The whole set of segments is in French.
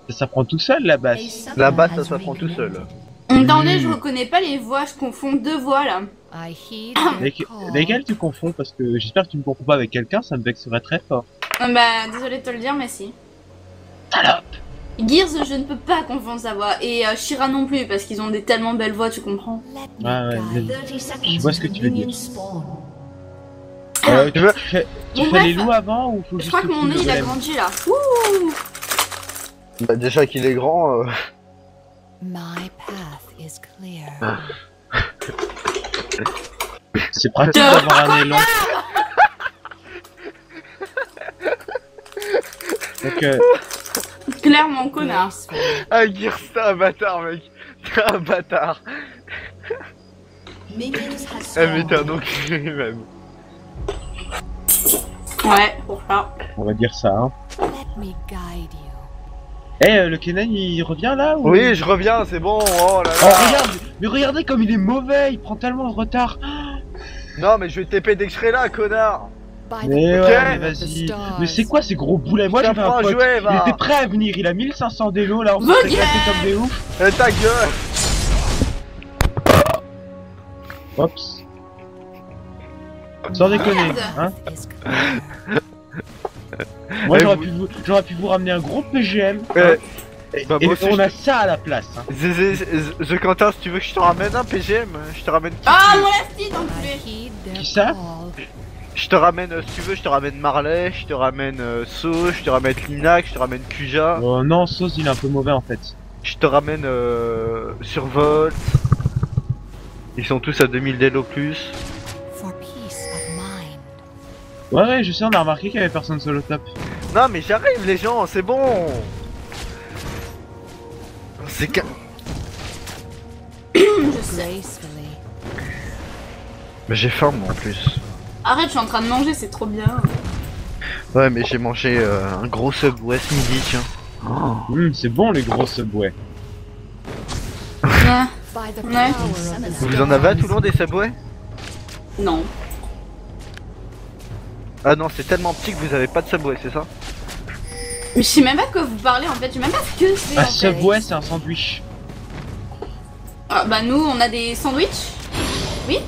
Ça s'apprend tout seul la basse. La basse, ça s'apprend tout seul. Attendez, je reconnais pas les voix, je confonds deux voix là. Lesquels tu confonds? Parce que j'espère que tu ne confonds pas avec quelqu'un, ça me vexerait très fort. Bah, désolé de te le dire, mais si. Salope! Gears, je ne peux pas confondre sa voix. Et Shira non plus, parce qu'ils ont des tellement belles voix, tu comprends. Ouais, je vois ce que tu veux dire. Tu veux... Tu fais les loups avant ou faut Je juste crois que mon nez il a grandi là. Ouh. Bah déjà qu'il est grand... C'est pratique d'avoir un élan. Donc Clairement, connard. Ah, Gears, t'es un bâtard, mec. T'es un bâtard. Eh, mais t'es un enculé, même. Ouais, pour ça. on va dire ça, hein. Eh, le Kenan il revient là ou... Oui, je reviens, c'est bon. Oh là Oh là. regarde, mais regardez comme il est mauvais, il prend tellement de retard. Non, mais je vais TP dès que je serai là, connard. Mais Ok. ouais, mais vas-y. Mais c'est quoi ces gros boulets? Moi Tiens, j'avais un prends un pote, jouet, va. il était prêt à venir, il a 1500 d'élo là, on s'est Ok. éclaté comme des oufs. Eh, ta gueule. Oups. Sans déconner, hein. Moi Eh, j'aurais pu vous ramener un gros PGM. Eh, hein. bah, Et moi aussi, on a ça à la place. Hein. The Quentin, si tu veux que je te ramène un PGM, je te ramène... Ah, mon lastit, enculé. Qui ça? Je te ramène, si tu veux, je te ramène Marley, je te ramène So, je te ramène Linac, je te ramène Kuja, Oh non, Sauce il est un peu mauvais en fait. je te ramène Survolt. Ils sont tous à 2000 d'élo plus. Ouais, je sais, on a remarqué qu'il y avait personne sur le top. Non mais j'arrive les gens, c'est bon. C'est que... Je sais. Mais j'ai faim moi en plus. Arrête, je suis en train de manger, c'est trop bien. Ouais mais j'ai mangé un gros Subway ce midi, tiens. C'est bon les gros Subway. Ouais. Ouais. Vous en avez à Toulon des Subway? Non. Ah non, c'est tellement petit que vous avez pas de Subway, c'est ça? Mais je sais même pas de quoi vous parlez en fait, je sais même pas ce que c'est. Un en fait. Subway c'est un sandwich. Ah, bah nous on a des sandwichs. Oui.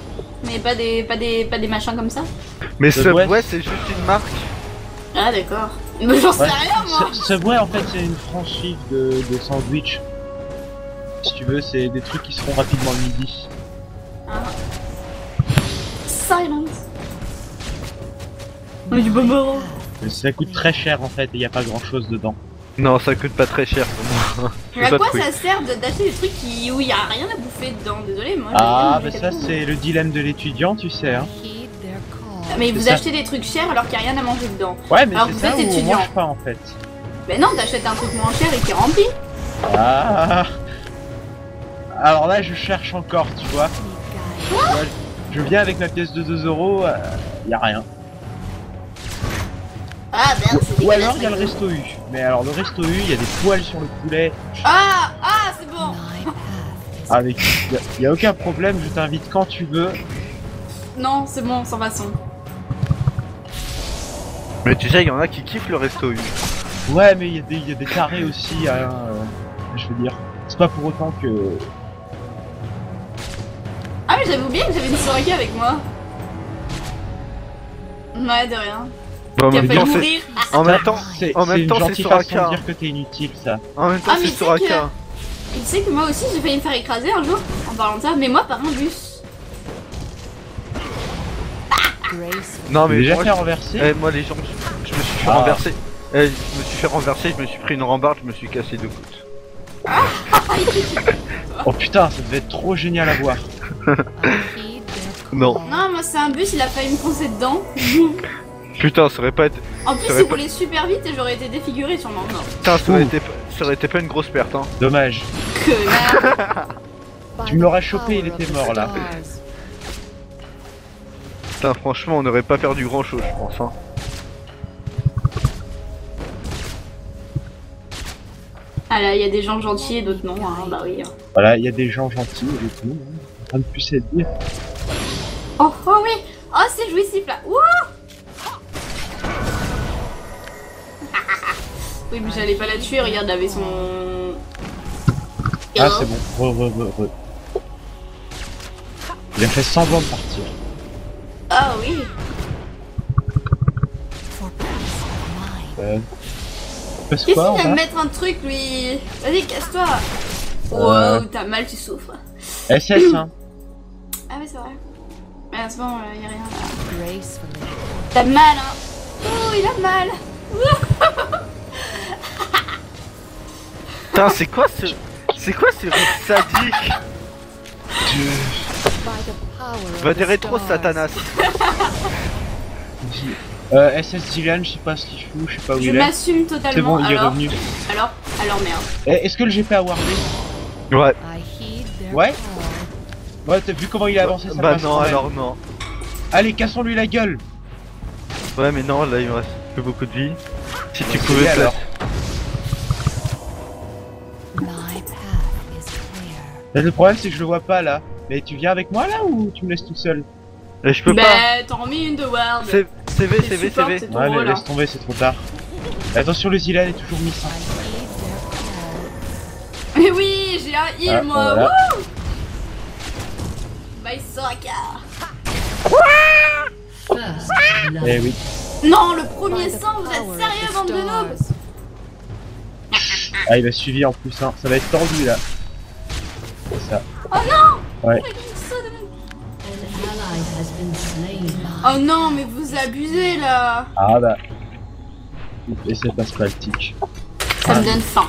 Mais pas des machins comme ça. Mais Subway, Subway c'est juste une marque. Ah d'accord. Mais j'en sais Ouais, rien moi. Subway en fait c'est une franchise de sandwich. Si tu veux, c'est des trucs qui se font rapidement le midi. Ah. Silence. On est du bon moment. Mais ça coûte très cher en fait et il n'y a pas grand chose dedans. Non, ça coûte pas très cher pour moi. Mais à quoi ça sert d'acheter des trucs où il y a rien à bouffer dedans? Désolé moi. Ah bah ça c'est le dilemme de l'étudiant tu sais hein. Mais vous ça. achetez des trucs chers alors qu'il n'y a rien à manger dedans. Ouais mais Alors c'est vous ça êtes où on étudiant. mange pas en fait. Mais non, t'achètes un truc moins cher et qui est rempli. Ah. Alors là je cherche encore tu vois. Ouais, je viens avec ma pièce de 2 euros, y a rien. Ah merde, c'est Ou alors dégueulasse. il y a le resto U. Mais alors le resto U, il y a des poils sur le poulet. Ah c'est bon. Avec, y a aucun problème, je t'invite quand tu veux. Non, c'est bon, sans façon. Mais tu sais, il y en a qui kiffent le resto U. Ouais mais il y a des tarés aussi, hein, je veux dire. C'est pas pour autant que... Ah mais j'avais oublié que j'avais une Soraka avec moi. Ouais, de rien. Bon, Qui a en même failli temps, mourir. en même temps, C'est en même une temps, c'est gentille façon de Soraka. dire que t'es inutile ça. En même temps, Ah, c'est mais tu sais Soraka. Tu sais que moi aussi j'ai failli me faire écraser un jour en parlant de ça, mais moi par un bus. Non, mais déjà moi, fait renverser. moi, les gens, je me suis fait Ah. renverser. Je me suis fait renverser, je me suis pris une rambarde, je me suis cassé 2 côtes. Oh putain, ça devait être trop génial à voir. Non. Non, moi c'est un bus, il a failli me foncer dedans. Putain, ça aurait pas été. En plus Ça il aurait pas- roulait super vite et j'aurais été défiguré sûrement. Non. Putain, ça aurait été pas une grosse perte, hein. Dommage. Connard. Tu me l'aurais chopé, il était mort là. Putain, franchement, on n'aurait pas perdu grand chose, je pense, hein. Ah là, il y a des gens gentils et d'autres non, hein, bah oui. Voilà, il y a des gens gentils et des cons, hein. En train de plus à dire. Oh oui. Oh c'est jouissif là. Wouh. Oui, mais j'allais pas la tuer, regarde, elle avait son... Ah, c'est bon. Re. Il a fait semblant de partir. Ah oui. Passe Qu'est-ce quoi, qu'il vient on de va mettre un truc, lui? Vas-y, casse-toi. Euh. Wow, t'as mal, tu souffres. SS, hein. Ah ouais, c'est vrai. Mais c'est bon, y'a rien là. T'as mal, hein. Oh, il a mal. Putain, c'est quoi ce rythme sadique? Va des rétros, Satanas. SS Zilan, je sais pas ce qu'il fout, je sais pas où Je il est. m'assume totalement. C'est bon, il est alors, revenu. alors merde. Est-ce que le GP a wardé? Ouais. Ouais. Ouais, t'as vu comment il a avancé ça Bah passe non, quand même. alors non. Allez, cassons-lui la gueule. Ouais, mais non, là il me reste plus beaucoup de vie. Si tu C'est pouvais bien, te alors. Le problème c'est que je le vois pas là. Mais tu viens avec moi là ou tu me laisses tout seul? Et je peux pas. Bah, t'en remets une de ward. CV, Les CV, supports, CV. c'est ton Ouais, rôle, laisse hein. tomber, c'est trop tard. Attention, le Zilan est toujours mis ça. Mais oui, j'ai un heal Ah, moi. voilà. Wouh. Bye Soraka. Eh oui. Non, le premier sang, vous êtes sérieux, bande de noobs? Ah, il a suivi en plus, hein. Ça va être tendu là. C'est ça. Oh non. Ouais. Oh non, mais vous abusez là. Ah bah. Et c'est pas spaltique. Ça me donne faim.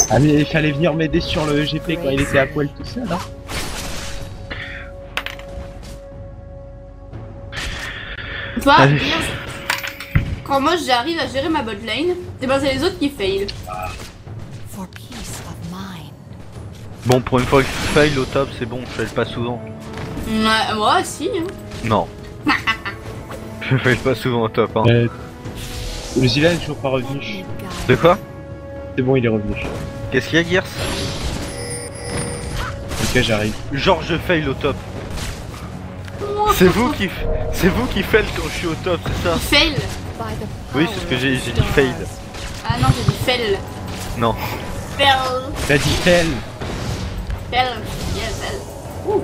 Ah mais il fallait venir m'aider sur le GP quand il était à poil tout seul, hein. Toi, Allez. quand moi j'arrive à gérer ma bot lane, et ben c'est les autres qui fail. Bon, pour une fois que je fail au top, c'est bon, je fail pas souvent. Ouais, moi aussi. Hein. Non. Je fail pas souvent au top, hein. Le Zilan est toujours pas revenu. De quoi? C'est bon, il est revenu. Qu'est-ce qu'il y a, Gears? Ok, j'arrive. Genre, je fail au top. C'est vous qui fail quand je suis au top, c'est ça? Fail. Oui, c'est ce que j'ai dit fail. Ah non, j'ai dit fail. Non. Fail. T'as dit tel. Fail. Yeah, fail. Ouh.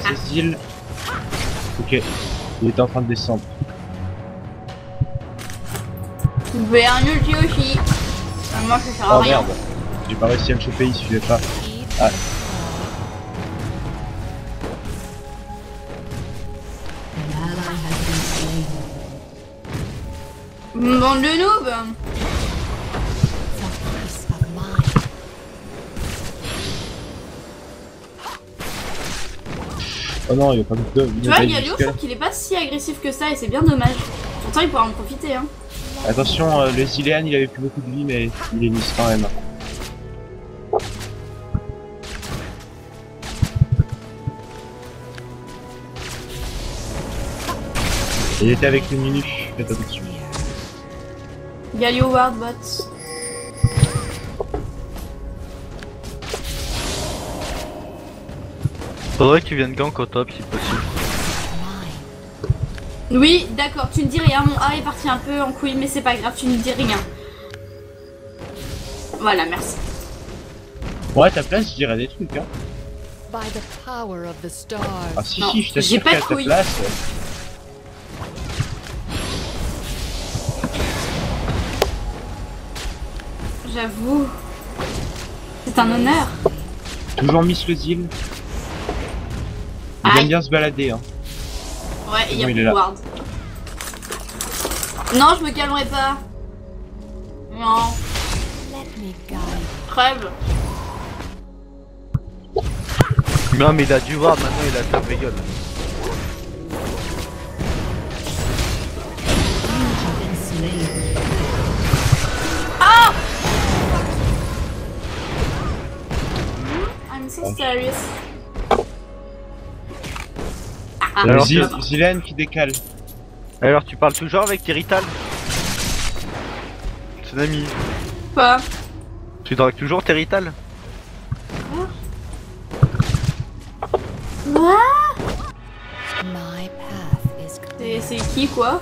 C'est Zil. Ok. Il était en train de descendre. Vous pouvez un ulti aussi. Moi ça sert à Oh rien. merde. J'ai pas réussi à me choper, il suivait pas. Ah. Bande de noobs. Oh non, il y a pas de. Tu vois, Galio, je trouve qu'il est pas si agressif que ça et c'est bien dommage. Pourtant, il pourra en profiter, hein. Attention, le Zilean il avait plus beaucoup de vie, mais il est mis quand même. Il était avec le Minu, faites attention. Galio Ward bot. Faudrait que tu viennes gank au top si possible. Oui, d'accord, tu ne dis rien. Mon A est parti un peu en couille, mais c'est pas grave, tu ne dis rien. Voilà, merci. Ouais, à ta place, je dirais des trucs, hein. Ah si, Non, si, je j'ai t'assure pas qu'à de ta couilles. place. J'avoue. C'est un honneur. Toujours Miss le Zil. Il Aïe. aime bien se balader, hein. Ouais, et il y a Oui, il est plus là. Ward. Non, je me calmerai pas. Non. Crève. Non, mais il a dû voir, maintenant il a sa vraie gueule. Ah! I'm so serious. Ah, Le Alors, Zilean qui décale. Alors, tu parles toujours avec Tirital? Tsunami. quoi? Tu dragues toujours Tirital? Quoi? c'est qui quoi?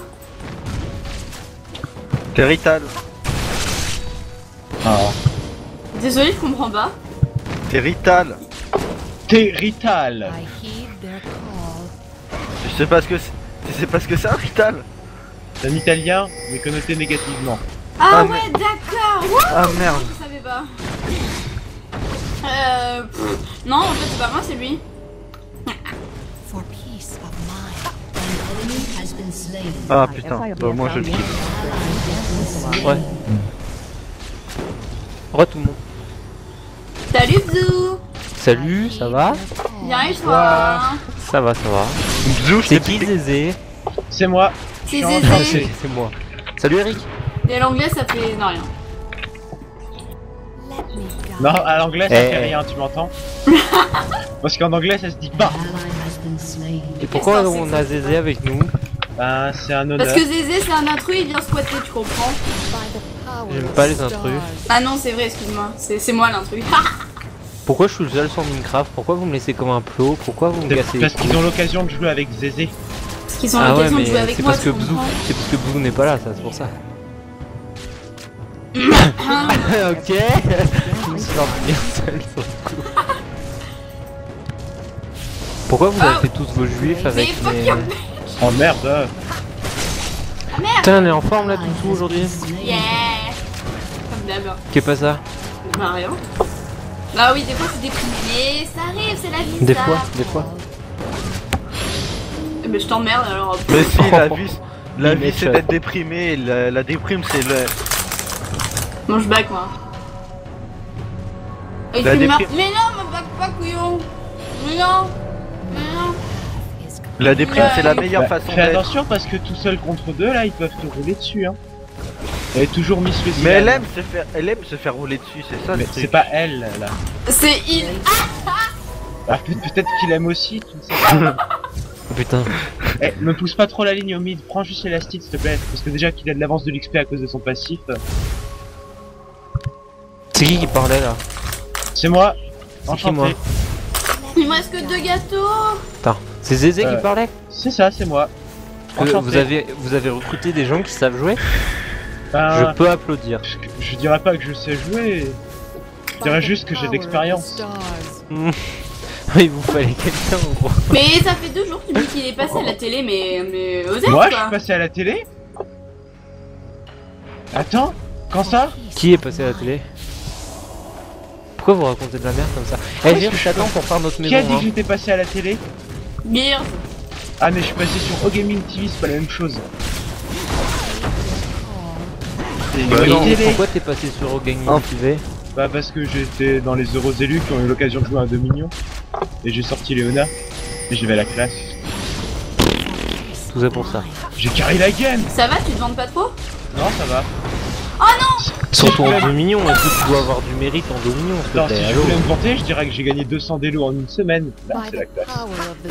Territal. Ah. Désolé, je comprends pas. Territal. Territal. Je sais pas ce que c'est. Tu sais pas ce que c'est un Rital? C'est un italien, mais connoté négativement. Ah, Ah, ouais, d'accord. Wouh, Ah merde. je savais pas. Non, en fait, c'est pas moi, c'est lui. Ah putain, bah, moi je le kiffe. Ouais. Re tout le monde. Salut, Bzou. Salut, ça va? Bien et toi? Ça va, ça va. Bzou, je C'est t'ai qui piqué. Zézé? C'est C'est moi. Je suis en train de- Zézé. C'est moi. Salut Eric. Et l'anglais, ça fait. Non, rien. Non, à l'anglais ça Eh, fait eh. rien, tu m'entends? Parce qu'en anglais ça se dit pas. Et pourquoi Qu'est-ce que on c'est a que ça? Zézé avec nous? Ben c'est un honneur. Parce que Zézé, c'est un intrus, il vient squatter, tu comprends? J'aime pas les intrus. Ah non, c'est vrai, excuse-moi. C'est moi l'intrus. Pourquoi je suis le seul sur Minecraft? Pourquoi vous me laissez comme un plot? Pourquoi vous me C'est cassez les parce couilles? qu'ils ont l'occasion de jouer avec Zézé. Parce qu'ils ont Ah ouais, l'occasion mais de jouer avec c'est moi, parce que tu Bzou, comprends? c'est parce que Bzou n'est pas là, ça, c'est pour ça. Hein? Ok. Je me suis senti bien seul sur le coup. Pourquoi vous avez Ah. fait tous vos juifs avec Mais fuck mes... your Oh merde. Putain, on est en forme là, tout aujourd'hui. Yeah. Comme d'hab. Qu'est pas ça? Bah rien. Bah oui, des fois c'est déprimé, mais ça arrive, c'est la vie. Des ça. fois, des fois. Eh ben je t'emmerde alors. Mais si, la vie Il c'est m'échappe. d'être déprimé, et la déprime c'est le... Mange back moi. Et La tu me déprime- Mais non, me back pas couillon. Mais non. Mais non. La déprime c'est la meilleure Bah, façon fais d'être. attention parce que tout seul contre deux là ils peuvent te rouler dessus hein. Elle est toujours Miss Lucie. Mais elle aime se faire rouler dessus, c'est ça Mais le truc. c'est pas elle là. C'est il. Ah, peut-être qu'il aime aussi, tu ne sais pas. Oh putain. Eh, me pousse pas trop la ligne au mid, prends juste l'élastique s'il te plaît. Parce que déjà qu'il a de l'avance de l'XP à cause de son passif. C'est qui parlait là? C'est moi. C'est qui, moi? Enchanté. Il me reste que 2 gâteaux. Attends, c'est Zézé qui parlait? C'est ça, c'est moi. Enchanté. Vous avez recruté des gens qui savent jouer? Ben, Je peux applaudir. je dirais pas que je sais jouer. Je dirais juste que j'ai de l'expérience. Il vous fallait quelqu'un ou quoi? Mais ça fait 2 jours qu'il dit qu'il est passé à la télé, mais osez Moi, je quoi. suis passé à la télé. Attends, quand ça? Qui est passé à la télé? Pourquoi vous racontez de la merde comme ça? Eh, viens, je t'attends pour faire notre Qui a maison. dit Hein. que j'étais passé à la télé? Gears. Ah mais je suis passé sur OGaming TV, c'est pas la même chose. C'est une Bah nouvelle non, télé. Pourquoi t'es passé sur Gaming Oh. TV? Bah parce que j'étais dans les heureux élus qui ont eu l'occasion de jouer à 2 millions. Et j'ai sorti Léona. Et j'ai vais à la classe. Tout ça pour ça. J'ai carré la game. Ça va, tu te vantes pas trop? Non ça va. Surtout en 2 millions, écoute, tu dois avoir du mérite en 2 millions, s'il te Non plaît. si je Allô? voulais me vanter, je dirais que j'ai gagné 200 délos en une semaine. Là c'est la classe. Et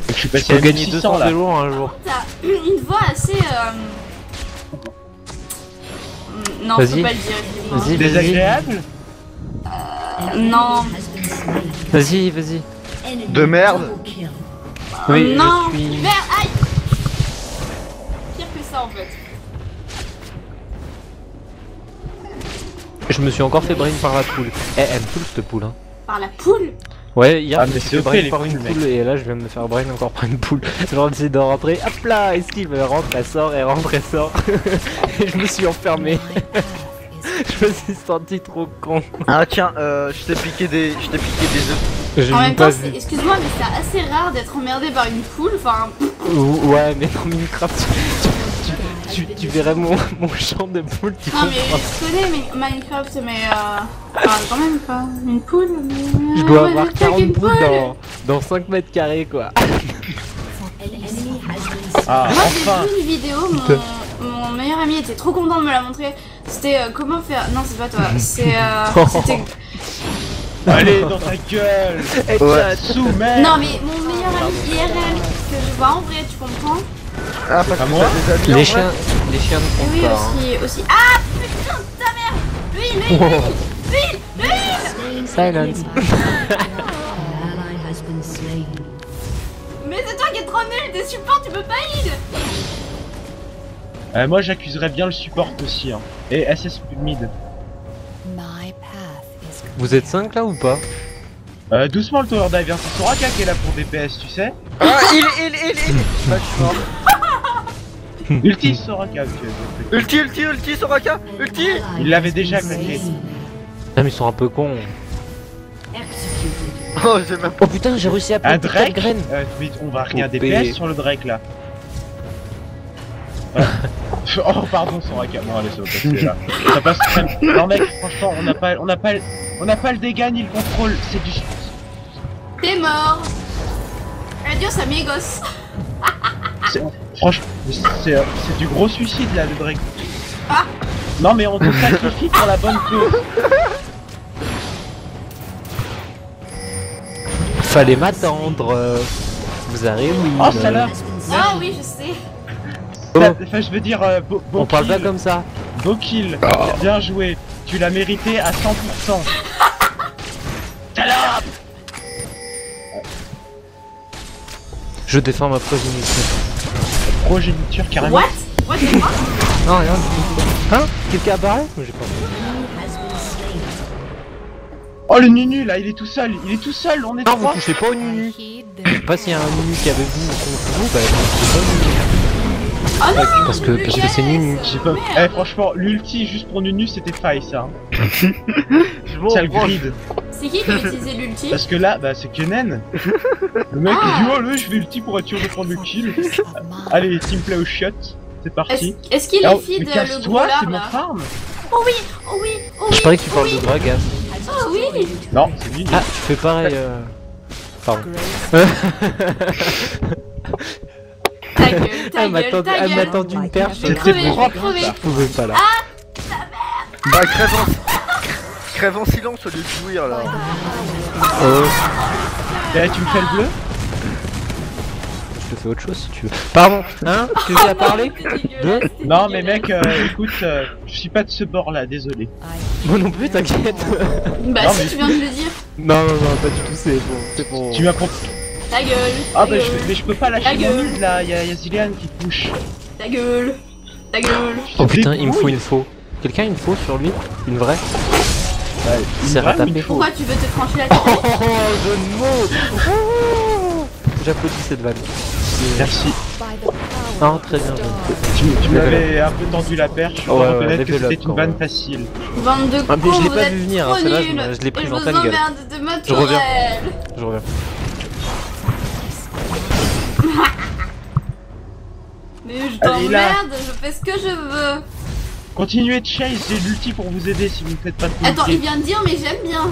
que je suis Tu passé peux à gagner 1600 200 là. vélos un jour. T'as une voix assez. Non, je Vas-y. peux pas le dire, excuse-moi. Vas-y, Désagréable. Non. Vas-y, vas-y. De merde. Oui, Non. je suis... Merde, aïe. Pire que ça en fait. Je me suis encore fait brain par la poule. Eh, elle me poule cette poule, hein. Par la poule. Ouais, hier, Ah, je me mais suis c'est fait ok, brain les par une poules, poule, et là, je viens de me faire brain encore par une poule. Genre, j'essaie de rentrer, hop là, esquive, elle rentre, elle sort, elle rentre, elle sort. Et je me suis enfermé. Je me suis senti trop con. Ah tiens, je t'ai piqué des œufs. J'ai En même même pas temps, vu. excuse-moi, mais c'est assez rare d'être emmerdé par une poule. Enfin, Ouais, mais dans Minecraft, tu verrais mon champ de poules, tu non mais comprends. je connais Minecraft, mais enfin, quand même pas une poule. Mais... Je dois ouais, avoir mais t'as 40 qu'une poules poule. dans 5 mètres carrés, quoi. Ah Moi enfin. j'ai vu une vidéo, mon meilleur ami était trop content de me la montrer. C'était comment faire. Non, c'est pas toi. C'était. Allez dans ta gueule. Ouais. Soumets. Non, mais mon meilleur ami IRL que je vois en vrai, tu comprends? Ah parce À que moi t'as des amis en Les vrai. chiens ne Et comptent oui, pas. Hein. aussi. Ah putain de ta mère! Lui! Silence. Mais c'est toi qui es trop nul, t'es support, tu peux pas heal! Moi j'accuserais bien le support aussi. Hein. Et SS mid. Vous êtes 5 là ou pas? Doucement le tower dive, hein. C'est Soraka qui est là pour DPS, tu sais. Ah, il Bah, je suis mort. Ulti Soraka, Ulti, Soraka. Ulti. il l'avait déjà claqué. Ah mais ils sont un peu cons. Oh, j'ai même pas. Oh putain, j'ai réussi à Un planter 4 Drake graines. mais on va rien OP. DPS sur le Drake là. Oh pardon Soraka, non allez ça va passer là. Ça passe très... Non mec, franchement on n'a pas le dégât ni le contrôle, c'est du... T'es mort. Adios amigos. Franchement, c'est du gros suicide là le Drake. Ah. Non mais on te sacrifie pour la bonne cause. Fallait m'attendre. Vous arrivez, oui. Oh salaud. Ah oui, je sais. Enfin je veux dire, beau On parle pas kill. comme ça. Beau kill, bien joué, tu l'as mérité à 100%. Salope. Je défends ma progéniture. Progéniture carrément. What c'est quoi? Non, rien. Hein? Quelqu'un apparaît? J'ai pas entendu. Oh le Nunu là, il est tout seul, on est Non, vous trois. touchez pas au Nunu. Je sais pas s'il y a un Nunu qui est avec vous ou contre vous, bah vous touchez pas au Nunu. Oh non. Parce que c'est Nunu. J'ai pas... Eh franchement, l'ulti juste pour Nunu c'était faille ça. Hein. Je m'en C'est le branle. grid. C'est qui a utilisé l'ulti? Parce que là, bah c'est Kennen. Le mec il dit oh là je vais ulti pour être sûr de prendre le kill. Allez, teamplay au shot, c'est parti. Est-ce qu'il Ah, est feed mais le gros casse-toi, c'est lard mon là? farm. Oh oui, oh oui, oh oui. Je parie que tu parles oh de oui. Dragas. Oh oui. Non, c'est Nunu. Ah, tu fais pareil. Pardon. Ta gueule, ta Elle m'a gueule, tendu- ta elle m'a gueule. tendu une perche. Je vais C'était crever, je vais propre, crever. ça. Vous pouvez pas là. Bah, crève en silence au lieu de jouir là. Oh, Eh, tu me fais le bleu? je te fais autre chose si tu veux. Pardon, hein? Tu as parlé? C'était dégueulasse, Deux. c'était Non mais dégueulasse. mec, écoute, je suis pas de ce bord là, désolé. Moi non plus, t'inquiète. Bah Non, si mais- tu viens de le dire. Non, pas du tout, c'est bon. Tu m'as compris. Ta gueule. Ah ta bah gueule, mais je peux pas lâcher Ta mon gueule. mid là, y'a Zillian qui push. Ta gueule. Ta gueule. Oh putain, il me faut Débrouille. une faux. Quelqu'un a une faux sur lui? Une vraie? Ouais, Il une s'est vraie ou rattrapé. une faux? Pourquoi tu veux te trancher la Oh, tête? jeu de mots. Oh, j'applaudis cette vanne. Merci. Non, très bien. Tu m'avais un peu tendu la perche, je Ouais, dois ouais, reconnaître que level up, c'était une quand vanne même. facile. Bande de Ah, mais cons, je l'ai vous pas êtes vu venir, hein, trop celle-là, nuls. je l'ai prise Et en je pleine vous gueule. emmerde de ma Je reviens. tourelle. Je reviens. Mais je Allez, là. t'emmerde, je fais ce que je veux. Continuez de chase, j'ai l'ulti pour vous aider si vous ne faites pas de Attends, il comité. vient de dire mais j'aime bien.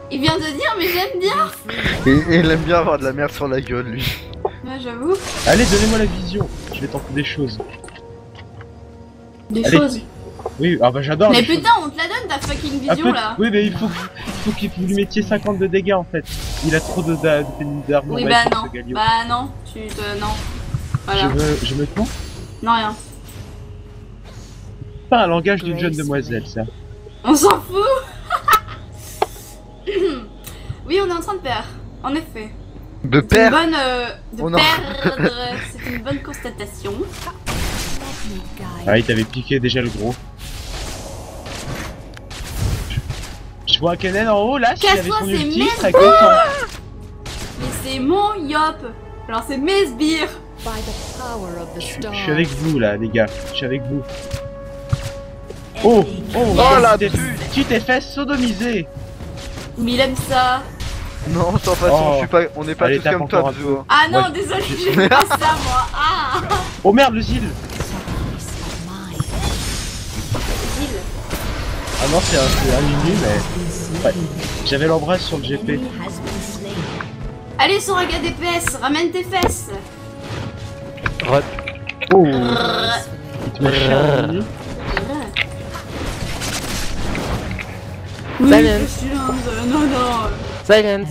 Il vient de dire mais j'aime bien. Et il aime bien avoir de la merde sur la gueule lui. Ouais, j'avoue. Allez, donnez-moi la vision, je vais tenter des choses. Des Allez. choses. Oui, ah bah j'adore Mais les choses. putain, on te la donne ta fucking Un vision peu- là. Oui mais il faut que vous lui mettiez 50 de dégâts en fait. Il a trop d'armes. Oui, bah non. Bah non, tu te. Non. Voilà. Je me trompe. Non, rien. Pas un langage d'une jeune demoiselle ça. On s'en fout. Oui, on est en train de perdre. En effet. De C'est une père. bonne. De On en- perdre. C'est une bonne constatation. Ah il t'avait piqué déjà le gros. Je vois un Kennen en haut là, s'il avait Casse-toi, son c'est ulti, il mes serait content. Mais c'est mon yop. Alors c'est mes sbires. Je suis avec vous là les gars, je suis avec vous. Oh, la tu t'es fait sodomiser. Mais il aime ça. Non, sans façon, Oh. je suis pas. On n'est pas Allez, tous tape comme toi, encore un Bzo. peu. Ah non, Ouais, désolé, j'ai pas ça moi. Ah. Oh merde le Zil. Gilles. Ah non c'est un mini mais... Ouais. J'avais l'embrasse sur le GP. Allez, Soraga DPS, ramène tes fesses. Oh. Il te met cher un mini. Oui, Silence. je suis là, non, non. Silence.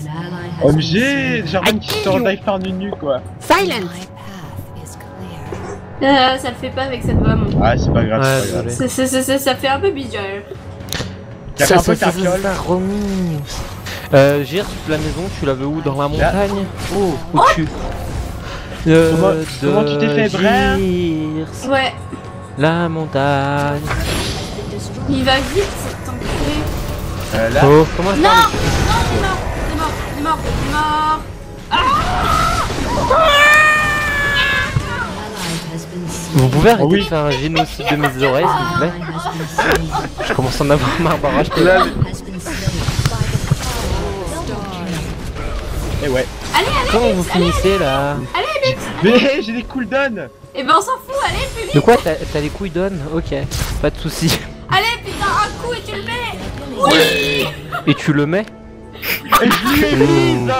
OMG, Jarvan qui se fait dive par Nunu quoi. Silence. Ça le fait pas avec cette voix, mon. Ah c'est pas grave, Ouais, c'est pas grave. désolé. Ça fait un peu bizarre. Ça fait un peu carfiole. Gire, la maison, tu la veux où? Dans la montagne? Oh, où Comment tu t'es fait, Brer? Ouais. La montagne. Il va vite, cet enculé. Là, Oh, comment Non, je non, parle il est mort. Vous pouvez arrêter Oh oui. de faire un génocide de mes oreilles, s'il vous plaît? Je commence à en avoir marre, barrage. Là, et ouais. Allez, Comment vous finissez là? Mais j'ai des cooldowns. et ben on s'en fout, allez, plus vite. De quoi t'as les couilles d'onne? Ok, pas de soucis. Allez, putain, un coup et tu le mets. Oui. Et tu le mets? Et je lui ai mise.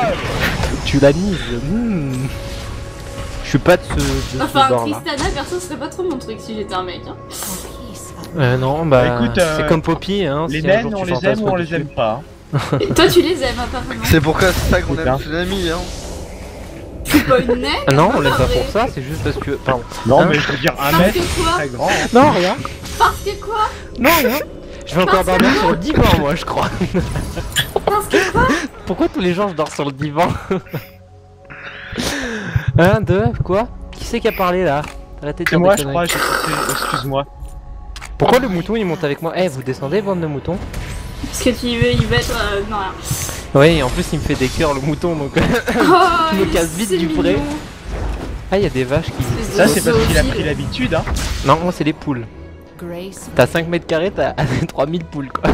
Tu l'as mise. Je suis pas de ce Enfin, bord là. Tristana, perso, ce serait pas trop mon truc si j'étais un mec. Hein. Non, bah Écoute, c'est comme Poppy, hein. Les si un naines, jour on tu les aime fantasmes ou on les dessus. aime pas. Et toi, tu les aimes, apparemment. c'est pourquoi c'est ça qu'on Putain. aime Tsunami, hein. C'est pas une naine. Ah non, on l'aime en pas vrai. pour ça, c'est juste parce que. Pardon. Non, Hein mais je veux dire, un Parce mètre, que quoi très grand. Non, rien. Parce que quoi Non, rien. Je vais encore dormir sur le divan, moi, je crois. Parce que quoi Pourquoi tous les gens je dors sur le divan? Un, deux, quoi? Qui c'est qui a parlé là? Arrêtez de C'est dire moi, des je conneries. crois, j'ai écouté. Excuse-moi. Pourquoi le mouton il monte avec moi? Eh, vous descendez, bande de moutons? Parce que tu veux, il va être. Non, rien. Oui, en plus il me fait des cœurs le mouton donc. Oh, me casse vite c'est du mignon. pré. Ah, il y a des vaches qui. Ça, c'est parce qu'il a Zoophile. pris l'habitude, hein. Non, moi c'est les poules. T'as 5 mètres carrés, t'as 3000 poules quoi.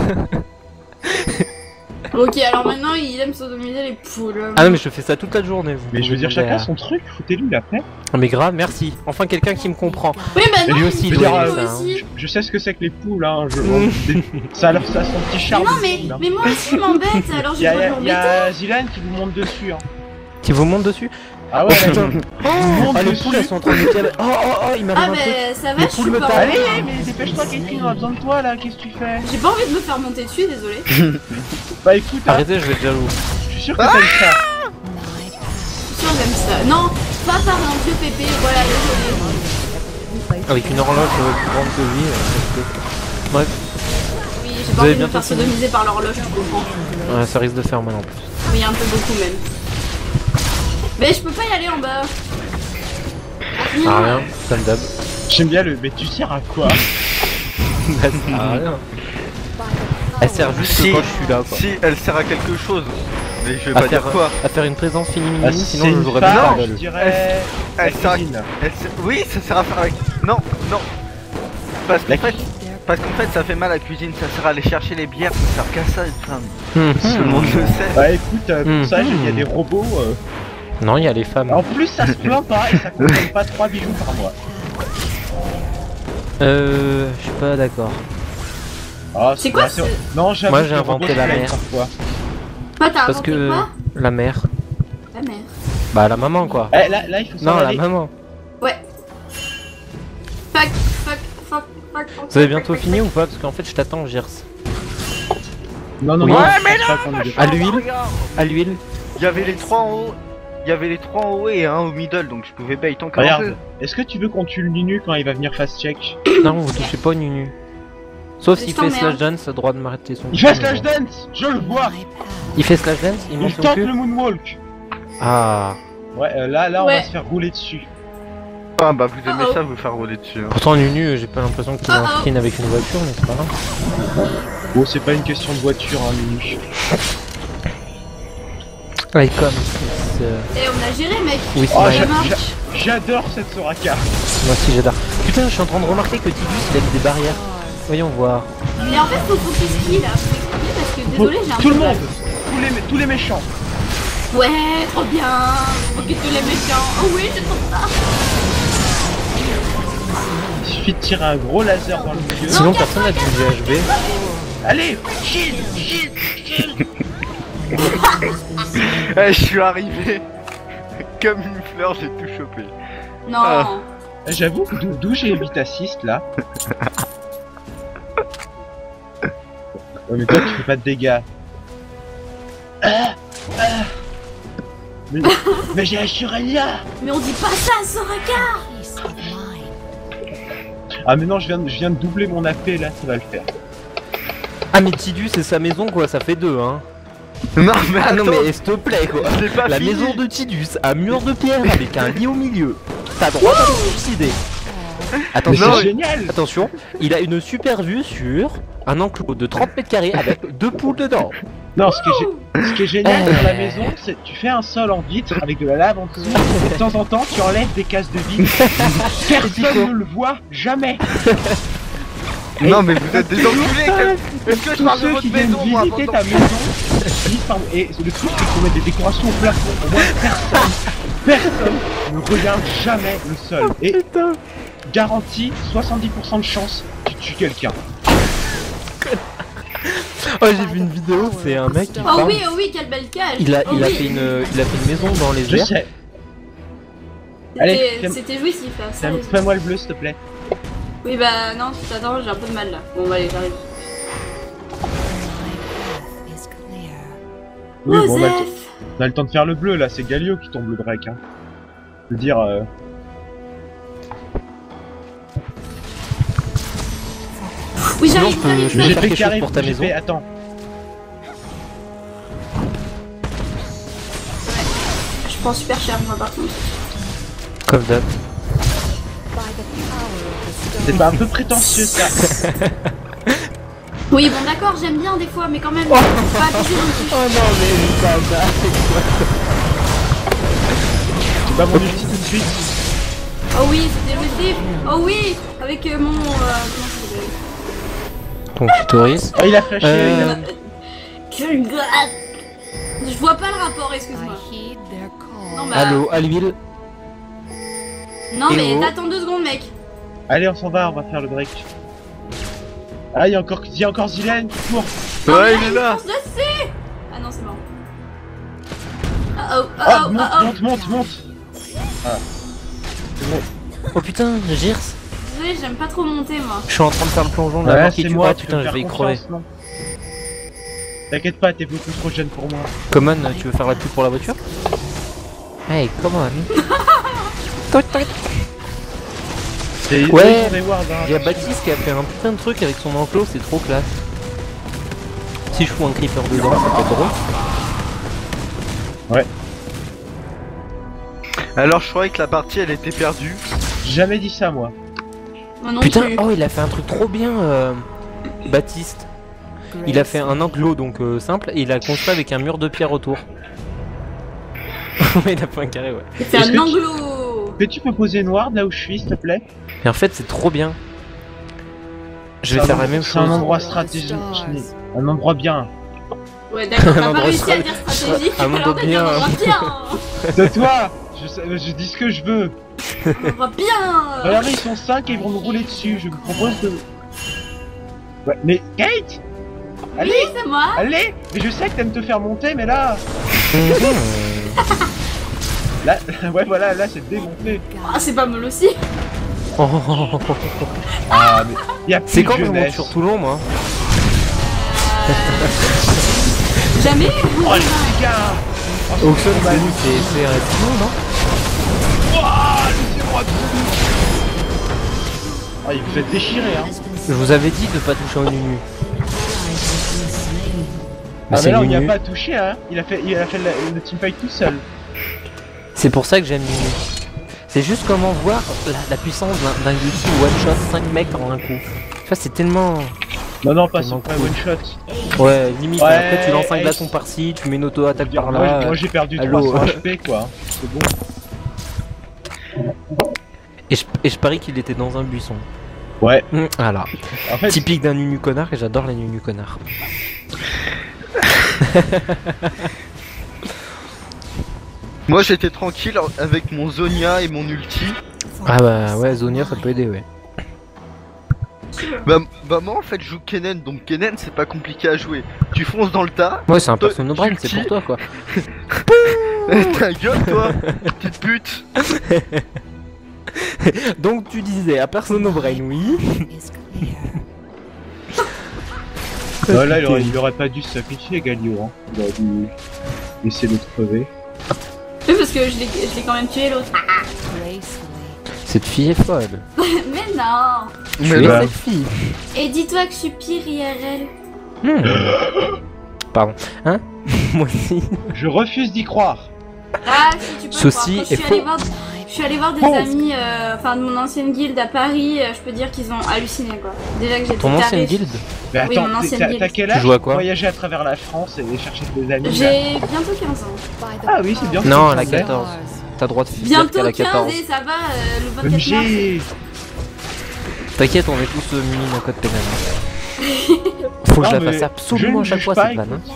Ok, alors maintenant il aime sodomiser les poules. Ah non, mais je fais ça toute la journée. Vous Mais je veux pouvez dire, chacun demander son truc, foutez-lui la paix. à- Mais grave, merci. Enfin quelqu'un qui me comprend. Oui, bah non, Lui aussi, il il faut doit nous aimer ça, hein. aussi. Je sais ce que c'est que les poules, hein. Ça a son petit charme. Non, les mais, poules, hein. mais moi aussi m'embête, alors Il je y vais pas a, m'embêter. y a Zilan qui vous monte dessus, hein. Qui vous monte dessus? Ah ouais, Oh putain. monte Ah, les dessus. poules elles sont en train de me caler. Oh oh oh, il Ah m'arrive un truc. bah ça va, Les je poules suis me pas. tapent. Allez, mais dépêche-toi, Catherine, on a besoin de toi là, qu'est-ce que tu fais? J'ai pas envie de me faire monter dessus, désolé. Bah écoute, hein, Arrêtez, je vais être jaloux. je suis sûr que t'aimes ça. Je suis sûre que j'aime ça. Non, pas par un vieux pépé, voilà, désolé. Avec une horloge plus grande que lui. Bref, Oui, j'ai Vous pas avez envie de me bientôt faire fini sodomiser par l'horloge, tu comprends. ouais, ça risque de faire mal en plus. Oui, un peu beaucoup même. Mais je peux pas y aller en bas. Ah rien, comme d'hab. J'aime bien le. Mais tu sers à quoi? Bah, ça sert à rien. Elle sert juste Si. quand je suis là quoi. Si, elle sert à quelque chose. Mais je vais À pas dire faire, quoi. à faire une présence Ah, féminine, si sinon c'est je une jouerais femme, pas je mal. dirais. Elle sert à... cuisine. Oui, ça sert à faire avec... Non, non. Parce La qu'en fait... Parce qu'en fait, ça fait mal à la cuisine, ça sert à aller chercher les bières, ça sert qu'à ça une femme. Tout le monde le sait. Bah écoute, pour ça, il y a des robots. Non, il y a les femmes. En plus, ça se plaint pas et ça consomme pas 3 bijoux par mois. Je suis pas d'accord. Ah, C'est quoi vrai, ce- Non, j'avoue. Moi, que j'ai les inventé robots la se plaignent mer. parfois. Toi, t'as Parce inventé que quoi la mère. La mère. Bah la maman quoi. Eh, là, il faut s'en Non, la aller. maman. Ouais. Fuck, fuck, fuck, fuck. Vous avez bientôt fini ou pas? Parce qu'en fait je t'attends, Girs. Non, non, Oui. non. Ouais, mais non, À l'huile. À l'huile. Il y avait les trois en haut. Il y avait les trois en haut et un au middle, donc je pouvais bait tant que Regarde, est-ce que tu veux qu'on tue le Nunu quand il va venir fast check? Non, vous touchez pas au Nunu. Sauf Je s'il fait t'emmerde. slash dance, droit de m'arrêter son Il cul, fait mais slash bon. dance, je le vois. Il fait slash dance, il monte Il son tente cul. le moonwalk. Ah. Ouais, là, on Ouais. va se faire rouler dessus. Ah bah vous aimez Uh-oh. ça, vous faire rouler dessus. Hein. Pourtant Nunu, j'ai pas l'impression qu'il est en Uh-oh. screen avec une voiture, mais c'est pas grave. Bon, c'est pas une question de voiture, hein, Nunu. Ouais, comme. Eh, on a géré, mec. Oui, c'est Oh, vrai. Ça marche. J'adore cette Soraka. Moi aussi j'adore. Putain, je suis en train de remarquer que Tidus il a mis des barrières. Voyons voir. Mais en fait, faut focus qui là? Faut expliquer parce que désolé, j'ai un Tout peu le mal. monde, tous les méchants. Ouais, trop bien. Focus tous les méchants. Oh oui, c'est trop ça. Il suffit de tirer un gros laser dans le milieu. Sinon personne n'a du GHB. Allez, shield, shield, shield. Eh, je suis arrivé. Comme une fleur, j'ai tout chopé. Non. Ah. J'avoue, d'où j'ai 8 assists là. Ouais, mais toi tu fais pas de dégâts. Mais j'ai Assurelia. Mais on dit pas ça, Soraka. Ah mais non, je viens de doubler mon AP là, ça va le faire. Ah mais Tidus c'est sa maison quoi, ça fait deux hein. Non mais Ah non attends, mais s'il te plaît quoi. j'ai pas La fini. maison de Tidus, un mur de pierre avec un lit au milieu. T'as droit à te suicider. Mais Attention, c'est génial. attention, il a une super vue sur un enclos de 30 mètres carrés avec 2 poules dedans. Non, ce qui est génial dans la maison, c'est que tu fais un sol en vitre avec de la lave en dessous, et de temps en temps tu enlèves des cases de vitre. Personne ne le voit, jamais. Non mais vous êtes des enculés. Est-ce que je Tous parle de ceux votre qui viennent maison moi visiter avant ta maison finissent par... Et le truc c'est qu'il faut mettre des décorations au plafond. Au moins personne ne regarde jamais le sol. Et garantie 70% de chance tu tues quelqu'un. Oh, j'ai vu une vidéo, c'est un mec qui Oh parle. oui, quelle belle cage. Il a Oh oui. fait une maison dans les Je airs. sais. Allez, C'était jouissif là, sérieusement. fais-moi le bleu s'il te plaît. Oui bah non, attends, j'ai un peu de mal là. Bon bah allez, j'arrive. Oui, bon, Osef. on a le temps de faire le bleu là, c'est Galio qui tombe le break. Hein. Je veux dire... Oui, Sinon, j'arrive, je peux- j'arrive. je vais J'ai faire fait quelque carré chose pour ta j'ai maison. fait- Attends. Je prends super cher moi par contre. Comme d'hab. C'est pas un peu prétentieux ça. Oui bon d'accord, j'aime bien des fois, mais quand même, pas abuser non plus. Oh non, mais ça, J'ai pas mon ulti tout de suite. Oh oui, c'était jouissif. Oh oui, avec mon... comment ça s'appelle? ton clitoris. Oh il a flashé, Euh, Quel gars. Je vois pas le rapport, excuse-moi. Non bah... Allô, à l'huile. Non mais Hello. t'attends 2 secondes mec. Allez on s'en va, on va faire le break. Ah il y a encore Zilane qui court. Ouais il est là. Je sais. Ah non c'est mort. Oh oh Oh, oh monte, oh oh. monte. Ah. C'est bon. Oh putain, Girs. Désolé, j'aime pas trop monter moi. Je suis en train de faire le plongeon là. Ouais, Marqué c'est du moi, bras, tu peux putain, me je faire vais y crever. confiance, non. T'inquiète pas, t'es beaucoup trop jeune pour moi. Common, tu veux faire la pub pour la voiture? Hey, come on. Toc, toc. C'est Ouais. des wards, hein. Il y a Baptiste qui a fait un putain de truc avec son enclos, c'est trop classe. Si je fous un creeper dedans, c'est pas drôle. Ouais. Alors je croyais que la partie elle était perdue. J'ai jamais dit ça moi. Moi non Putain, plus. oh, il a fait un truc trop bien, Baptiste. Il a fait un enclos donc simple et il a construit avec un mur de pierre autour. Ouais, il a fait un carré, ouais. C'est Est-ce un que anglo. Que tu peux poser une ward là où je suis s'il te plaît? Et en fait, c'est trop bien. Je vais C'est faire un- la même C'est un chose. endroit stratégique. Un endroit bien. Ouais d'accord, Un t'as pas endroit réussi à stra- dire stratégique, un endroit alors t'as dit bien. un endroit bien. De toi je dis ce que je veux. Un endroit bien. Regardez, ils sont 5 et ils vont me rouler dessus. Je vous propose de... Ouais, mais Kate! Allez! Oui, c'est moi. Allez! Mais je sais que t'aimes te faire monter, mais là... Là, ouais voilà, là c'est démonté. Ah c'est pas mal aussi. Oh. Ah, mais y a plus C'est de quand je monte jeunesse. sur Toulon, moi. Jamais. Oh les dégâts! Oh, Auxon, c'est mal. c'est Restino, non? Ouah, laissez-moi tout. Ah, il vous fait déchirer, hein. Je vous avais dit de pas toucher au Nunu. Ah, mais c'est non, il n'y a Nunu. pas touché, hein. Il a fait le teamfight tout seul. C'est pour ça que j'aime Nunu. C'est juste comment voir la puissance d'un Guilty one shot 5 mecs en un coup. Tu vois, c'est tellement... Non, non, pas Tellement sur un cool. one shot. Ouais, limite, Ouais, après tu lances un hey. glaçon par-ci, tu mets une auto-attaque par Moi, là. moi, j'ai perdu allô. 300 HP, quoi. C'est bon. Et je parie qu'il était dans un buisson. Ouais. Voilà. En fait, Typique d'un Nunu connard et j'adore les Nunu connards. Moi j'étais tranquille avec mon Zonia et mon ulti. Ah bah ouais, Zonia ça peut aider, ouais. Bah moi en fait je joue Kennen, donc Kennen c'est pas compliqué à jouer. Tu fonces dans le tas, Ouais, c'est un Toi, perso no brain, c'est ulti. pour toi quoi. ta gueule toi, petite pute. Donc tu disais, à perso no brain, oui. là, il aurait pas dû se sacrifier, Galio, hein. Il aurait dû laisser l'autre crever. Oui, parce que je l'ai quand même tué l'autre. Cette fille est folle. Mais non. Tu Mais es bah. cette fille. Et dis-toi que je suis pire IRL. Pardon. Hein? Moi aussi. Je refuse d'y croire. Ah, si tu peux Ceci croire. Quand je est suis allée faux. voir, je Je suis allée voir des amis, enfin de mon ancienne guilde à Paris, je peux dire qu'ils ont halluciné quoi. Déjà que j'étais Ton ancienne tarée. guild? Mais Oui, attends, mon ancienne t'as guilde. t'as quel Tu âge? joues à quoi? Voyager à travers la France et chercher des amis là. J'ai bientôt 15 ans. Ah oui, c'est bien. Non, c'est elle a bien. 14. T'as droit de dire Bientôt qu'elle a 15 14. et ça va, le 24 mars. MG. T'inquiète, on est tous mini d'un code pénal. Faut que je Non, la mais fasse absolument à je chaque juge fois pas, cette vanne. écoute.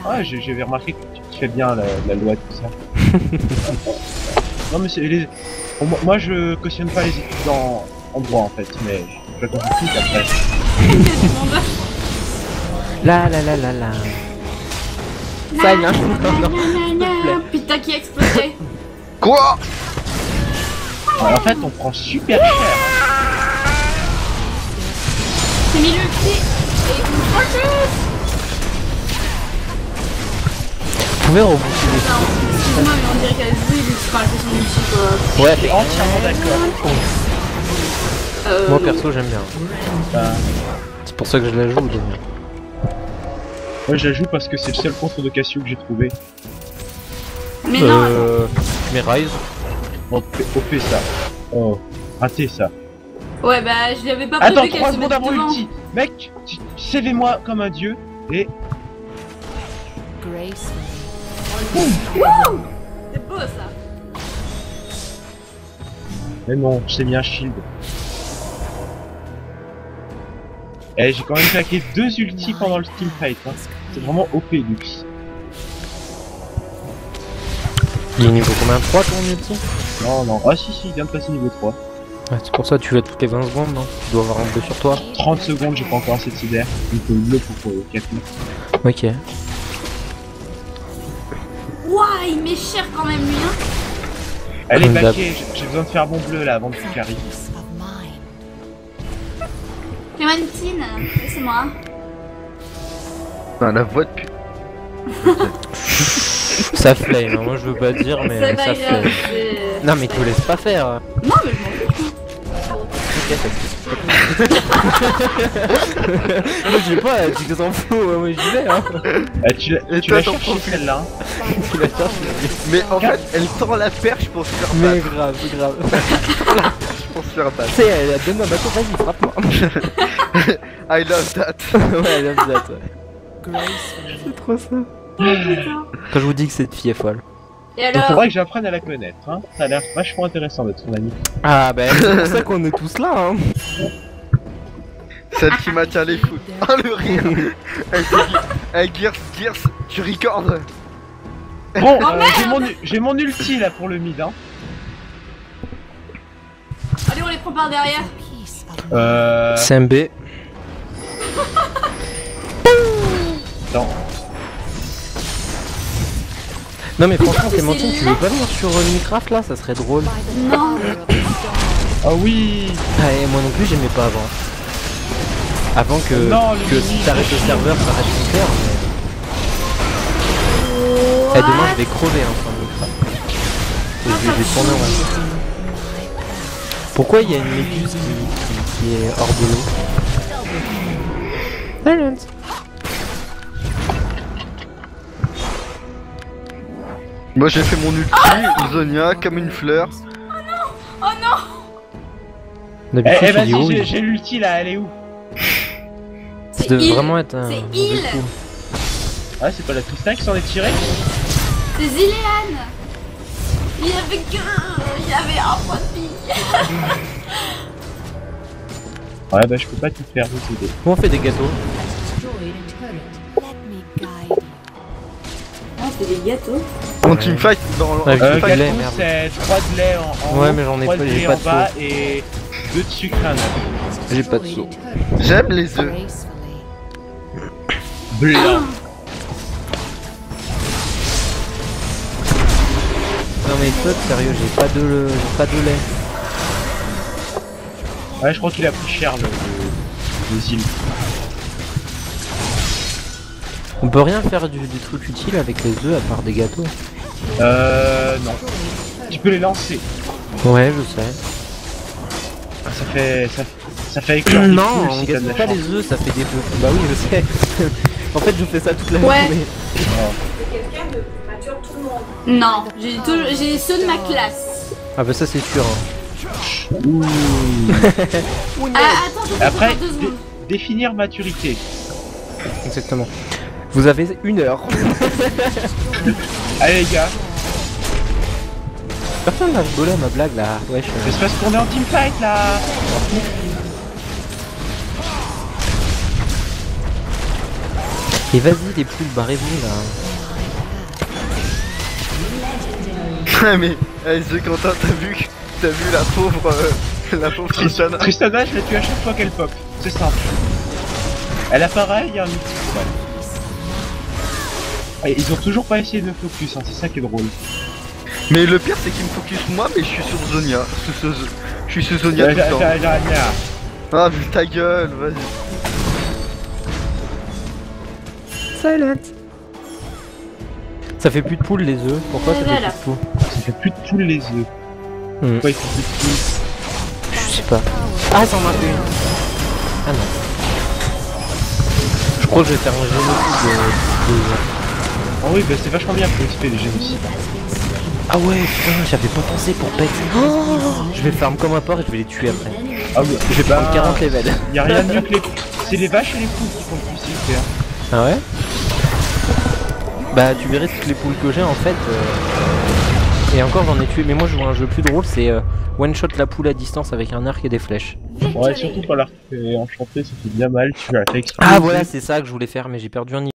Ouais, j'avais remarqué que tu fais bien la loi, tout ça. Non, mais c'est les. Bon, moi, je cautionne pas les études en droit en fait, mais je la complique après. Il y a du monde. La la la la la. Ça, il y a un Putain qui a explosé. Quoi? En fait, on prend super cher. C'est mis le pied et une franchise. Vous pouvez reboucher Excuse-moi mais on dirait qu'elle joue vu que tu parles de son ulti quoi. Ouais, Entièrement d'accord. moi perso j'aime bien. Bah, C'est pour ça que je la joue. déjà. moi, je la joue parce que c'est le seul contre de Cassio que j'ai trouvé. Mais non, attends. Mais Rise. Bon, OP ça. Oh, raté ça. Ouais bah je lui avais pas Attends, prévu qu'elle 3 se secondes mette avant devant. ulti. Mec, CV-moi comme un dieu et. C'est beau ça. Mais non, je t'ai mis un shield. Eh, j'ai quand même claqué 2 ultis pendant le teamfight. Hein. C'est vraiment OP Lux. Il est niveau combien? 3 ton ulti? Non, non. Ah si, il vient de passer niveau 3. Ouais, c'est pour ça que tu vas toutes les 20 secondes, non? Tu dois avoir un bleu sur toi. 30 secondes, j'ai pas encore assez de CDR. Il faut le bleu pour 4 Ok. Ouah il m'est cher quand même lui hein. Allez, Comme d'hab. baquet, j'ai besoin de faire mon bleu là avant que tu arrives. Clémentine, laissez-moi. Ah, la voix de pute. Ça flame, hein. Moi je veux pas dire, mais C'est pas ça grave. flame. c'est- Non mais te laisse pas faire. Non mais je m'en fous. Moi je sais pas, tu t'en fous, moi j'y vais hein. Tu Et tu toi, l'as t'en cherché profites. celle-là. Tu la cherches, Mais en fait, elle tend la perche pour se faire mais battre. grave, grave. Pour se faire battre. Tu sais, elle donne un bateau, vas-y, frappe-moi. I love that. Ouais, elle aime ça, toi. C'est trop ça. Quand je vous dis que cette fille est folle. Et Il alors faudrait que j'apprenne à la connaître. Hein. Ça a l'air vachement intéressant d'être son ami. Ah bah c'est pour ça qu'on est tous là hein. Celle qui maintient les foot. Oh le rire. Hey Gears, tu recordes. Bon, j'ai mon ulti là pour le mid. Hein. allez on les prend par derrière. CMB. Non. Non mais franchement mais Clémentine, c'est tu veux pas venir sur Minecraft là? Ça serait drôle. Non. Ah oui. Ah et moi non plus j'aimais pas avant. Avant que, Non, que le si mini, t'arrêtes le serveur, ça reste son père. Mais... Eh, demain je vais crever hein sur Minecraft. Je vais tourner en rond. Pourquoi il y a une méduse qui est hors de l'eau? Silence. Moi j'ai fait mon ulti, Zonia, comme une fleur. Oh non. D'habitude Eh il est haut, vas-y, j'ai l'ulti là, elle est où? ça devait heal. vraiment être un... C'est un heal. jeu cool. Ah, c'est pas la Tristan qui s'en est tirée? C'est Ziléane. Il y avait que... Il y avait un point de vie. Ouais, bah je peux pas tout faire, vous aider. Bon, on fait des gâteaux. Ah c'est des gâteaux. Mon teamfight dans le. Ouais, Gâteau, du lait, merde. c'est 3 de lait en Ouais, haut, mais j'en ai 3 pas- de j'ai lait pas en de bas et 2 de sucre à neuf. J'ai pas de seau. J'aime les œufs. Blanc. Non mais toi, sérieux, j'ai pas de lait. Ouais, je crois qu'il a pris cher les îles. On peut rien faire des trucs utiles avec les œufs à part des gâteaux. Non. Tu peux les lancer. Ouais, je sais. Ça fait éclore. des Non, poules on si t'as de gaspille la pas chance. les œufs, ça fait des œufs. Bah oui, je sais. En fait, je fais ça toute la Ouais. journée. Non, j'ai ceux de ma classe. Ah bah ça c'est sûr. Hein. Ouh. Attends, Après, 2 secondes. définir maturité. Exactement. Vous avez 1 heure. Allez les gars, Personne n'a rigolé à ma blague là. Wesh. mais c'est parce qu'on est en teamfight là. Et vas-y les poules, barrez-vous là. Mais, The Quentin, t'as vu la pauvre Tristana. Tristana, je la tue à chaque fois qu'elle pop. C'est simple. Elle apparaît, il y a un outil. Et ils ont toujours pas essayé de me focus, hein, c'est ça qui est drôle. Mais le pire, c'est qu'il me focus moi, mais je suis sur Zonia. Je suis sur Zonia tout le temps. Ah, mais ta gueule, vas-y. Silent. Ça fait plus de poules les œufs. Pourquoi ça fait Voilà. plus de poules? Ça fait plus de poules les œufs. Pourquoi il faut plus de poules? Je sais pas. Ah, ça en a fait une. Ah non. Je crois que je vais faire un génocide de... Ah oui, bah c'est vachement bien pour XP les génocides. Ah ouais, putain, j'avais pas pensé pour pet. Oh, je vais farm comme un porc et je vais les tuer après. Ah oui, Je vais prendre 40 levels. Y'a rien de mieux que les... C'est les vaches et les poules qui font le plus XP. Hein. Ah ouais? Bah tu verrais toutes les poules que j'ai en fait. Et encore j'en ai tué, mais moi je joue un jeu plus drôle, c'est one shot la poule à distance avec un arc et des flèches. Ouais, surtout quand l'arc est enchanté, ça fait bien mal, tu vas faire exploser. Ah voilà, c'est ça que je voulais faire, mais j'ai perdu un niveau.